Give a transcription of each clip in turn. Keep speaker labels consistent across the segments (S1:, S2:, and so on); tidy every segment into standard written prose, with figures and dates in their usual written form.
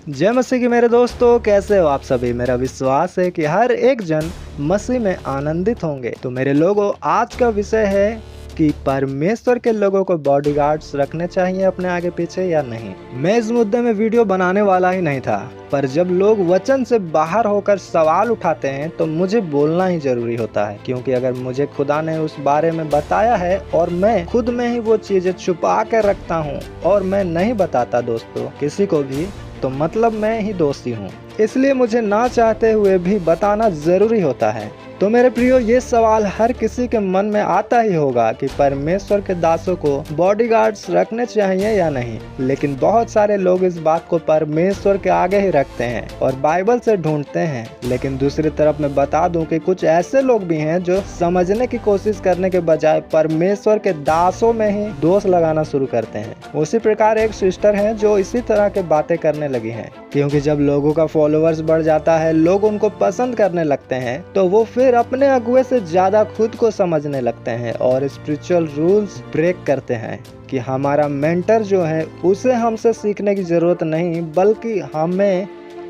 S1: जय मसीह की मेरे दोस्तों, कैसे हो आप सभी। मेरा विश्वास है कि हर एक जन मसीह में आनंदित होंगे। तो मेरे लोगों, आज का विषय है कि परमेश्वर के लोगों को बॉडीगार्ड्स रखने चाहिए अपने आगे पीछे या नहीं। मैं इस मुद्दे में वीडियो बनाने वाला ही नहीं था, पर जब लोग वचन से बाहर होकर सवाल उठाते हैं तो मुझे बोलना ही जरूरी होता है, क्योंकि अगर मुझे खुदा ने उस बारे में बताया है और मैं खुद में ही वो चीजें छुपा कर रखता हूँ और मैं नहीं बताता दोस्तों किसी को भी, तो मतलब मैं ही दोषी हूँ। इसलिए मुझे ना चाहते हुए भी बताना जरूरी होता है। तो मेरे प्रियो, ये सवाल हर किसी के मन में आता ही होगा कि परमेश्वर के दासों को बॉडीगार्ड्स रखने चाहिए या नहीं। लेकिन बहुत सारे लोग इस बात को परमेश्वर के आगे ही रखते हैं और बाइबल से ढूंढते हैं। लेकिन दूसरी तरफ मैं बता दूं कि कुछ ऐसे लोग भी हैं जो समझने की कोशिश करने के बजाय परमेश्वर के दासों में ही दोष लगाना शुरू करते हैं। उसी प्रकार एक सिस्टर है जो इसी तरह के बातें करने लगी है, क्योंकि जब लोगों का फॉलोअर्स बढ़ जाता है, लोग उनको पसंद करने लगते हैं, तो वो फिर अपने अगुए से ज्यादा खुद को समझने लगते हैं और स्पिरिचुअल रूल्स ब्रेक करते हैं कि हमारा मेंटर जो है उसे हमसे सीखने की जरूरत नहीं, बल्कि हमें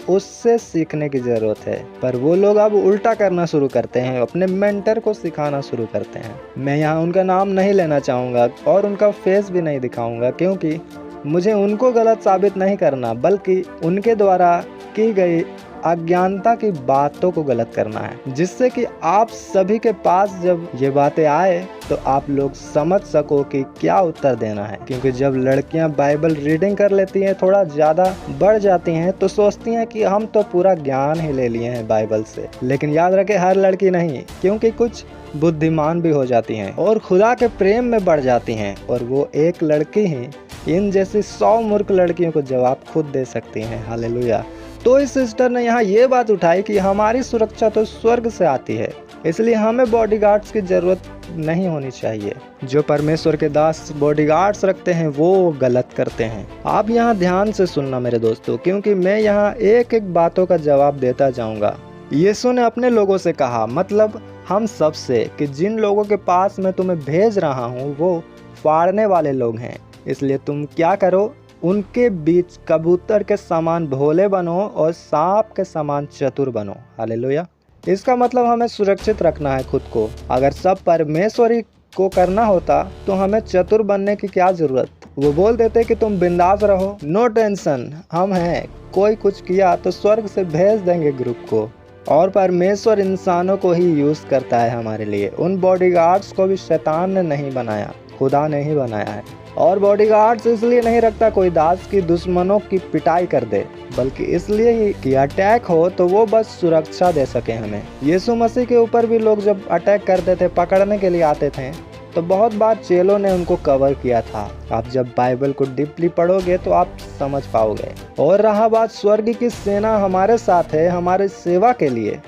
S1: उससे सीखने की जरूरत है। पर वो लोग अब उल्टा करना शुरू करते हैं, अपने मेंटर को सिखाना शुरू करते हैं। मैं यहाँ उनका नाम नहीं लेना चाहूँगा और उनका फेस भी नहीं दिखाऊंगा, क्योंकि मुझे उनको गलत साबित नहीं करना, बल्कि उनके द्वारा की गई अज्ञानता की बातों को गलत करना है, जिससे कि आप सभी के पास जब ये बातें आए तो आप लोग समझ सको कि क्या उत्तर देना है। क्योंकि जब लड़कियां बाइबल रीडिंग कर लेती हैं, थोड़ा ज़्यादा बढ़ जाती हैं, तो सोचती हैं कि हम तो पूरा ज्ञान ही ले लिए हैं बाइबल से। लेकिन याद रखें, हर लड़की नहीं, क्योंकि कुछ बुद्धिमान भी हो जाती हैं और खुदा के प्रेम में बढ़ जाती हैं, और वो एक लड़की ही इन जैसी 100 मूर्ख लड़कियों को जवाब खुद दे सकती हैं। हालेलुया। तो इस सिस्टर ने यहाँ ये बात उठाई कि हमारी सुरक्षा तो स्वर्ग से आती है, इसलिए हमें बॉडीगार्ड्स की जरूरत नहीं होनी चाहिए। जो परमेश्वर के दास बॉडीगार्ड्स रखते हैं वो गलत करते हैं। आप यहाँ ध्यान से सुनना मेरे दोस्तों, क्योंकि मैं यहाँ एक एक बातों का जवाब देता जाऊंगा। यीशु ने अपने लोगों से कहा, मतलब हम सब से, कि जिन लोगों के पास मैं तुम्हें भेज रहा हूँ वो फाड़ने वाले लोग हैं। इसलिए तुम क्या करो, उनके बीच कबूतर के समान भोले बनो और सांप के समान चतुर बनो। हालेलुया। इसका मतलब हमें सुरक्षित रखना है खुद को। अगर सब परमेश्वरी को करना होता तो हमें चतुर बनने की क्या जरूरत। वो बोल देते कि तुम बिंदास रहो, नो टेंशन, हम हैं, कोई कुछ किया तो स्वर्ग से भेज देंगे ग्रुप को। और परमेश्वर इंसानों को ही यूज करता है हमारे लिए। उन बॉडीगार्ड्स को भी शैतान ने नहीं बनाया, खुदा ने ही बनाया है। और बॉडीगार्ड्स इसलिए नहीं रखता कोई दास की दुश्मनों की पिटाई कर दे, बल्कि इसलिए ही कि अटैक हो तो वो बस सुरक्षा दे सके हमें। यीशु मसीह के ऊपर भी लोग जब अटैक करते थे, पकड़ने के लिए आते थे, तो बहुत बार चेलों ने उनको कवर किया था। आप जब बाइबल को डीपली पढ़ोगे तो आप समझ पाओगे। और रहा बात स्वर्ग की सेना हमारे साथ है, हमारे सेवा के लिए,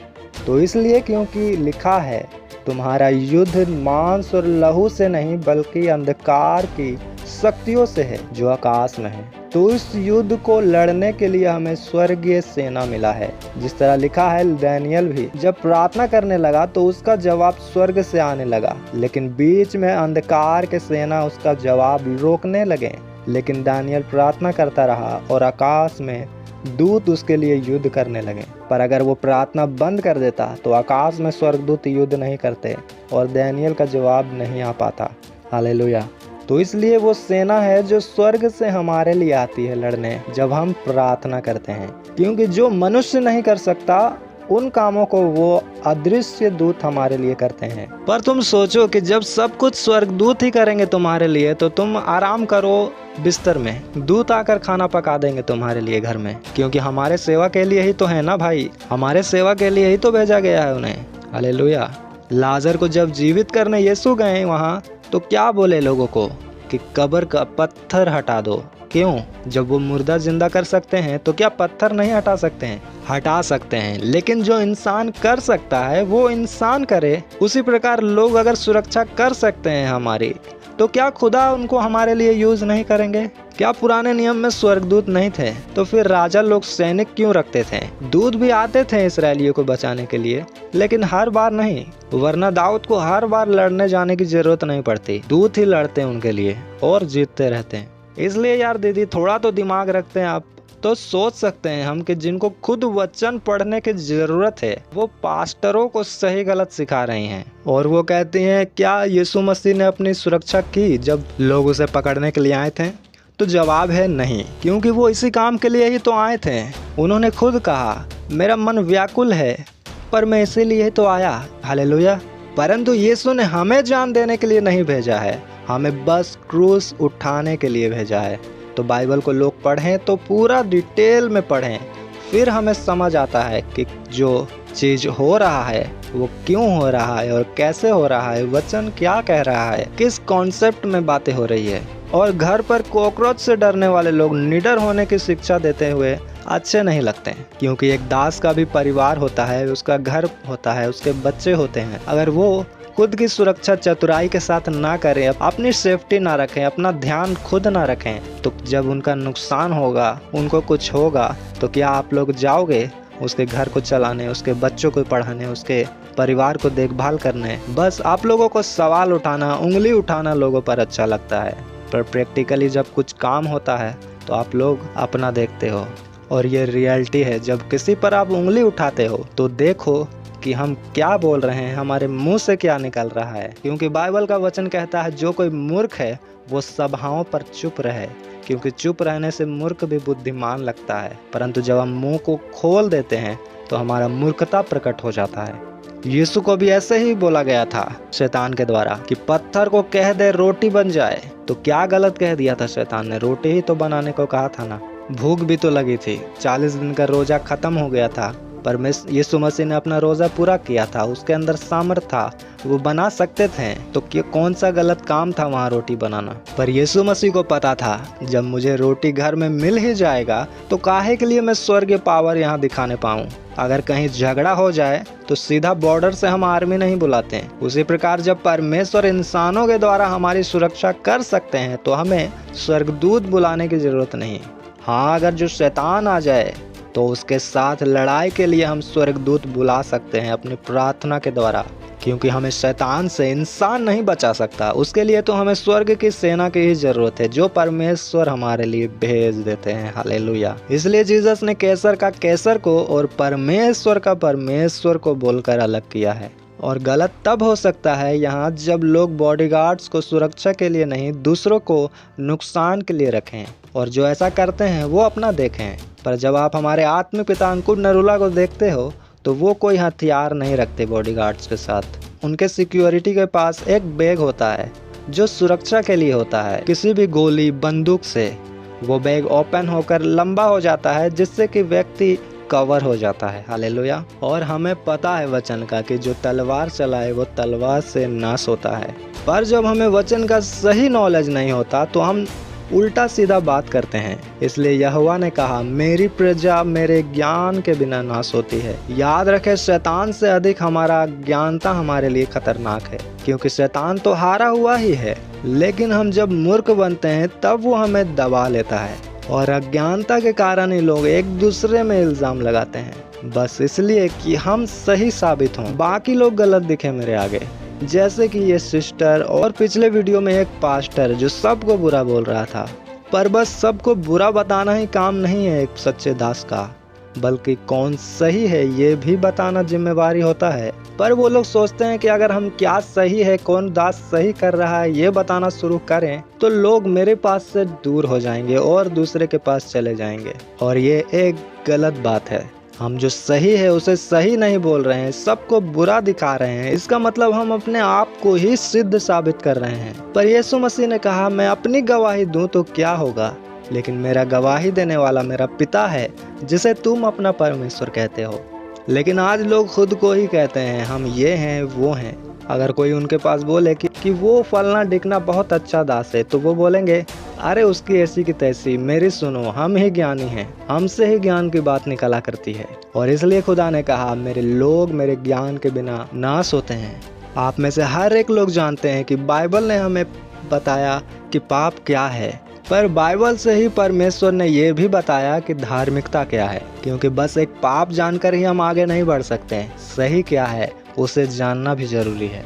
S1: तो इसलिए क्योंकि लिखा है, तुम्हारा युद्ध मांस और लहू से नहीं, बल्कि अंधकार की शक्तियों से है जो आकाश में है। तो इस युद्ध को लड़ने के लिए हमें स्वर्गीय सेना मिला है। जिस तरह लिखा है, दानियल भी जब प्रार्थना करने लगा तो उसका जवाब स्वर्ग से आने लगा, लेकिन बीच में अंधकार के सेना उसका जवाब रोकने लगे। लेकिन दानियल प्रार्थना करता रहा और आकाश में दूत उसके लिए युद्ध करने लगे। पर अगर वो प्रार्थना बंद कर देता तो आकाश में स्वर्गदूत युद्ध नहीं करते और दानियल का जवाब नहीं आ पाता। हालेलुया। तो इसलिए वो सेना है जो स्वर्ग से हमारे लिए आती है लड़ने, जब हम प्रार्थना करते हैं। क्योंकि जो मनुष्य नहीं कर सकता उन कामों को वो अदृश्य दूत हमारे लिए करते हैं। पर तुम सोचो कि जब सब कुछ स्वर्गदूत ही करेंगे तुम्हारे लिए, तो तुम आराम करो बिस्तर में, दूत आकर खाना पका देंगे तुम्हारे लिए घर में। क्योंकि हमारे सेवा के लिए ही तो है ना भाई, हमारे सेवा के लिए ही तो भेजा गया है उन्हें। हालेलुया। लाजर को जब जीवित करने यीशु गए वहाँ, तो क्या बोले लोगों को कि कब्र का पत्थर हटा दो। क्यों? जब वो मुर्दा जिंदा कर सकते हैं तो क्या पत्थर नहीं हटा सकते हैं? हटा सकते हैं। लेकिन जो इंसान कर सकता है वो इंसान करे। उसी प्रकार लोग अगर सुरक्षा कर सकते हैं हमारी, तो क्या खुदा उनको हमारे लिए यूज नहीं करेंगे? क्या पुराने नियम में स्वर्गदूत नहीं थे? तो फिर राजा लोग सैनिक क्यों रखते थे? दूत भी आते थे इसराइलियों को बचाने के लिए, लेकिन हर बार नहीं, वरना दाऊद को हर बार लड़ने जाने की जरूरत नहीं पड़ती। दूत ही लड़ते उनके लिए और जीतते रहते हैं। इसलिए यार दीदी, थोड़ा तो दिमाग रखते हैं आप। तो सोच सकते हैं हम कि जिनको खुद वचन पढ़ने की जरूरत है वो पास्टरों को सही गलत सिखा रही हैं। और वो कहती हैं, क्या यीशु मसीह ने अपनी सुरक्षा की जब लोग उसे पकड़ने के लिए आए थे? तो जवाब है नहीं, क्योंकि वो इसी काम के लिए ही तो आए थे। उन्होंने खुद कहा, मेरा मन व्याकुल है पर मैं इसीलिए तो आया। हालेलुया। परंतु यीशु ने हमें जान देने के लिए नहीं भेजा है, हमें बस क्रूस उठाने के लिए भेजा है। तो बाइबल को लोग पढ़ें तो पूरा डिटेल में पढ़ें, फिर हमें समझ आता है कि जो चीज़ हो रहा है वो क्यों हो रहा है और कैसे हो रहा है, वचन क्या कह रहा है, किस कॉन्सेप्ट में बातें हो रही है। और घर पर कॉकरोच से डरने वाले लोग निडर होने की शिक्षा देते हुए अच्छे नहीं लगते हैं, क्योंकि एक दास का भी परिवार होता है, उसका घर होता है, उसके बच्चे होते हैं। अगर वो खुद की सुरक्षा चतुराई के साथ ना करें, अपनी सेफ्टी ना रखें, अपना ध्यान खुद ना रखें, तो जब उनका नुकसान होगा, उनको कुछ होगा, तो क्या आप लोग जाओगे उसके घर को चलाने, उसके बच्चों को पढ़ाने, उसके परिवार को देखभाल करने? बस आप लोगों को सवाल उठाना, उंगली उठाना लोगों पर अच्छा लगता है, पर प्रैक्टिकली जब कुछ काम होता है तो आप लोग अपना देखते हो। और ये रियलिटी है, जब किसी पर आप उंगली उठाते हो तो देखो कि हम क्या बोल रहे हैं, हमारे मुंह से क्या निकल रहा है। क्योंकि बाइबल का वचन कहता है, जो कोई मूर्ख है वो सभाओं पर चुप रहे, क्योंकि चुप रहने से मूर्ख भी बुद्धिमान लगता है। परंतु जब हम मुंह को खोल देते हैं तो हमारा मूर्खता प्रकट हो जाता है। यीशु को भी ऐसे ही बोला गया था शैतान के द्वारा कि पत्थर को कह दे रोटी बन जाए। तो क्या गलत कह दिया था शैतान ने? रोटी ही तो बनाने को कहा था ना। भूख भी तो लगी थी, 40 दिन का रोजा खत्म हो गया था, पर यीशु मसीह ने अपना रोजा पूरा किया था, उसके अंदर सामर्थ था, वो बना सकते थे। तो कौन सा गलत काम था वहाँ रोटी बनाना? पर यीशु मसीह को पता था, जब मुझे रोटी घर में मिल ही जाएगा तो काहे के लिए मैं स्वर्गीय पावर यहाँ दिखाने पाऊँ? अगर कहीं झगड़ा हो जाए तो सीधा बॉर्डर से हम आर्मी नहीं बुलाते हैं। उसी प्रकार जब परमेश्वर इंसानों के द्वारा हमारी सुरक्षा कर सकते हैं तो हमें स्वर्गदूत बुलाने की जरूरत नहीं। हाँ, अगर जो शैतान आ जाए तो उसके साथ लड़ाई के लिए हम स्वर्गदूत बुला सकते हैं अपनी प्रार्थना के द्वारा, क्योंकि हमें शैतान से इंसान नहीं बचा सकता। उसके लिए तो हमें स्वर्ग की सेना की ही जरूरत है, जो परमेश्वर हमारे लिए भेज देते हैं। हालेलुया। इसलिए जीसस ने कैसर का कैसर को और परमेश्वर का परमेश्वर को बोलकर अलग किया है। और गलत तब हो सकता है यहाँ जब लोग बॉडीगार्ड्स को सुरक्षा के लिए नहीं, दूसरों को नुकसान के लिए रखें, और जो ऐसा करते हैं वो अपना देखें। पर जब आप हमारे आत्मिक पिता अंकुर नरूला को देखते हो तो वो कोई हथियार नहीं रखते बॉडीगार्ड्स के साथ। उनके सिक्योरिटी के पास एक बैग होता है जो सुरक्षा के लिए होता है। किसी भी गोली बंदूक से वो बैग ओपन होकर लंबा हो जाता है, जिससे कि व्यक्ति कवर हो जाता है। हालेलुया। और हमें पता है वचन का कि जो तलवार चलाए वो तलवार से नाश होता है। पर जब हमें वचन का सही नॉलेज नहीं होता तो हम उल्टा सीधा बात करते हैं। इसलिए यहोवा ने कहा, मेरी प्रजा मेरे ज्ञान के बिना नाश होती है। याद रखें, शैतान से अधिक हमारा अज्ञानता हमारे लिए खतरनाक है, क्योंकि शैतान तो हारा हुआ ही है, लेकिन हम जब मूर्ख बनते हैं तब वो हमें दबा लेता है। और अज्ञानता के कारण ही लोग एक दूसरे में इल्जाम लगाते हैं, बस इसलिए कि हम सही साबित हों, बाकी लोग गलत दिखे मेरे आगे। जैसे कि ये सिस्टर और पिछले वीडियो में एक पास्टर जो सबको बुरा बोल रहा था। पर बस सबको बुरा बताना ही काम नहीं है एक सच्चे दास का, बल्कि कौन सही है ये भी बताना जिम्मेवारी होता है। पर वो लोग सोचते हैं कि अगर हम क्या सही है, कौन दास सही कर रहा है, ये बताना शुरू करें तो लोग मेरे पास से दूर हो जाएंगे और दूसरे के पास चले जाएंगे। और ये एक गलत बात है। हम जो सही है उसे सही नहीं बोल रहे हैं, सबको बुरा दिखा रहे हैं। इसका मतलब हम अपने आप को ही सिद्ध साबित कर रहे हैं। पर यीशु मसीह ने कहा, मैं अपनी गवाही दूं तो क्या होगा, लेकिन मेरा गवाही देने वाला मेरा पिता है, जिसे तुम अपना परमेश्वर कहते हो। लेकिन आज लोग खुद को ही कहते हैं हम ये हैं वो हैं। अगर कोई उनके पास बोले कि वो फलना डिकना बहुत अच्छा दास है, तो वो बोलेंगे, अरे उसकी ऐसी की तैसी, मेरी सुनो, हम ही ज्ञानी हैं, हमसे ही ज्ञान की बात निकला करती है। और इसलिए खुदा ने कहा, मेरे लोग मेरे ज्ञान के बिना नाश होते हैं। आप में से हर एक लोग जानते हैं कि बाइबल ने हमें बताया कि पाप क्या है, पर बाइबल से ही परमेश्वर ने यह भी बताया कि धार्मिकता क्या है, क्योंकि बस एक पाप जानकर ही हम आगे नहीं बढ़ सकते हैं। सही क्या है उसे जानना भी जरूरी है।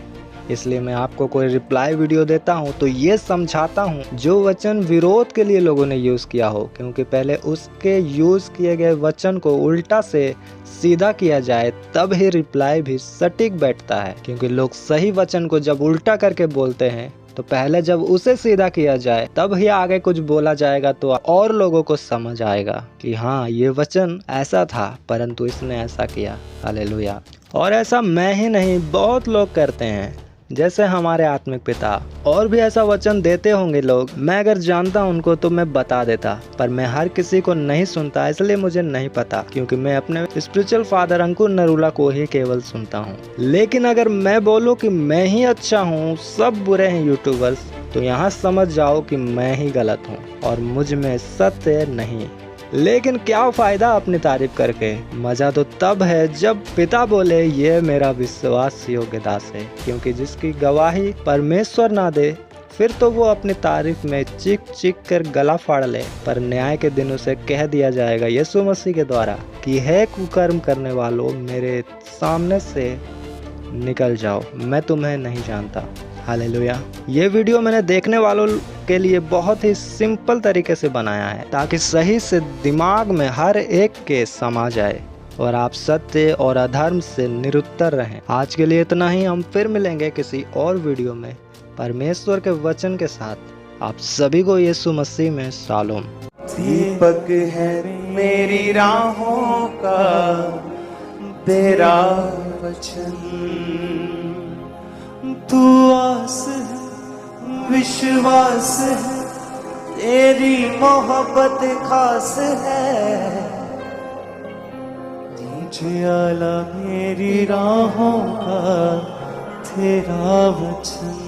S1: इसलिए मैं आपको कोई रिप्लाई वीडियो देता हूँ तो ये समझाता हूँ जो वचन विरोध के लिए लोगों ने यूज़ किया हो, क्योंकि पहले उसके यूज़ किए गए वचन को उल्टा से सीधा किया जाए तब ही रिप्लाई भी सटीक बैठता है। क्योंकि लोग सही वचन को जब उल्टा करके बोलते हैं तो पहले जब उसे सीधा किया जाए तब ही आगे कुछ बोला जाएगा तो और लोगों को समझ आएगा कि हाँ ये वचन ऐसा था परंतु इसने ऐसा किया। हालेलुया। और ऐसा मैं ही नहीं बहुत लोग करते हैं, जैसे हमारे आत्मिक पिता और भी ऐसा वचन देते होंगे लोग। मैं अगर जानता उनको तो मैं बता देता, पर मैं हर किसी को नहीं सुनता, इसलिए मुझे नहीं पता, क्योंकि मैं अपने स्पिरिचुअल फादर अंकुर नरूला को ही केवल सुनता हूँ। लेकिन अगर मैं बोलूँ कि मैं ही अच्छा हूँ, सब बुरे हैं यूट्यूबर्स, तो यहाँ समझ जाओ कि मैं ही गलत हूँ और मुझ में सत्य नहीं। लेकिन क्या फायदा अपनी तारीफ करके, मजा तो तब है जब पिता बोले ये मेरा विश्वास योग्य दास है। क्योंकि जिसकी गवाही परमेश्वर ना दे फिर तो वो अपनी तारीफ में चीख चीख कर गला फाड़ ले, पर न्याय के दिन उसे कह दिया जाएगा यीशु मसीह के द्वारा कि हे कुकर्म करने वालों, मेरे सामने से निकल जाओ, मैं तुम्हें नहीं जानता। हालेलुया। ये वीडियो मैंने देखने वालों के लिए बहुत ही सिंपल तरीके से बनाया है ताकि सही से दिमाग में हर एक के समा जाए और आप सत्य और अधर्म से निरुत्तर रहें। आज के लिए इतना ही, हम फिर मिलेंगे किसी और वीडियो में परमेश्वर के वचन के साथ। आप सभी को यीशु मसीह में शालोम।
S2: दीपक है मेरी राहों का तेरा वचन, तू आस है विश्वास है, तेरी मोहब्बत खास है। उजाला मेरी राहों का तेरा वचन।